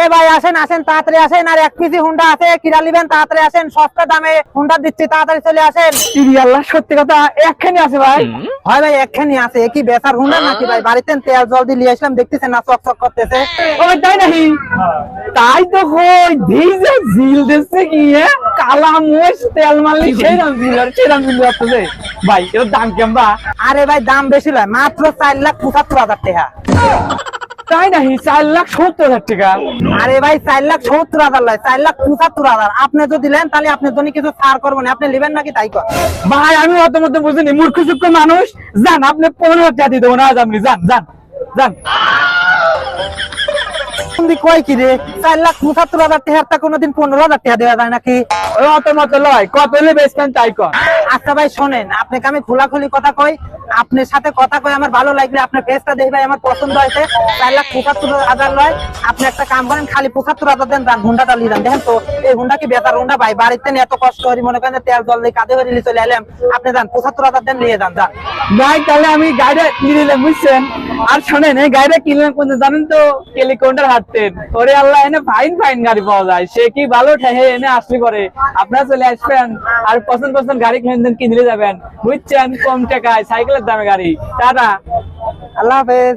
এ ভাই আসেন আসেন তাড়াতাড়ি আসেন, আর এক পিসি হুন্ডা আছে, কিরা নিবেন তাড়াতাড়ি আসেন, সস্তা দামে হুন্ডা দিচ্ছি, তাড়াতাড়ি চলে আসেন। আল্লাহ, সত্যি কথা একখানি আছে ভাই। হয় ভাই একখানি আছে, কি বেচার হুন্ডা নাকি ভাই? বাড়িতে তেল জল দিয়ে নিয়ে আসলাম, দেখতেছেন না চক চক করতেছে। ও তাই নাকি? তাই তো কই ভিজে ঝিল দিচ্ছে কি কালা মোষ তেল মারলি সেরাম ঝিল আর সেরাম ঝিল আসতেছে ভাই। এর দাম কেমবা? আরে ভাই দাম বেশি নয়, মাত্র 4,75,000 টাকা। তাই নাকি? 4,70,000 টাকা? আরে ভাই 4,70,000 নয়, 4,75,000। আপনি যদি নেন তাহলে আপনার জন্য কিছু ছাড় করবো না, আপনি নেবেন নাকি তাই কর। ভাই আমি অত মতো বুঝিনি, মূর্খ সূক্ষ্ম মানুষ। যান, আপনি 15,000 টাকা দিয়ে দেবো না আজ আপনি। যান যান যান। কয় কি রে, 4,75,000 টাকা কোনোদিন 15,000 টাকা দেওয়া যায় নাকি? ওই অত মতো লয়, কত হলে বেচবেন তাই কর। আচ্ছা ভাই শোনেন, আপনাকে আমি খোলাখুলি কথা কই, আপনার সাথে কথা কই আমার ভালো লাগলে আপনার ফেসটা দেখি ভাই আমার পছন্দ হয়েছে। 4,75,000 নয়, আপনি একটা কাম করেন, খালি 75,000 দেন, যান হুন্ডাটা নিয়ে যান। দেখেন তো এই হুন্ডা কি বেতার হুন্ডা ভাই? বাড়িতে এত কষ্ট করি, মনে করেন তেল জল দিয়ে কাঁধে করে নিয়ে চলে এলাম, আপনি যান 75,000 দেন, নিয়ে যান যান। ভাই তাহলে আমি গাড়িটা কিনে নিলাম বুঝছেন। আর শোনেন, এই গাড়িটা কিনলাম কোন জানেন তো? কেলিকন্ডার হাঁটতেন। ওরে আল্লাহ, এনে ফাইন ফাইন গাড়ি পাওয়া যায়, সে কি ভালো ঠেহে এনে আসলে করে। আপনারা চলে আসবেন আর পছন্দ পছন্দ গাড়ি কিনে যাবেন বুঝছেন, কম টাকায় সাইকেলের দামে গাড়ি। টাটা। আল্লাহ হাফেজ।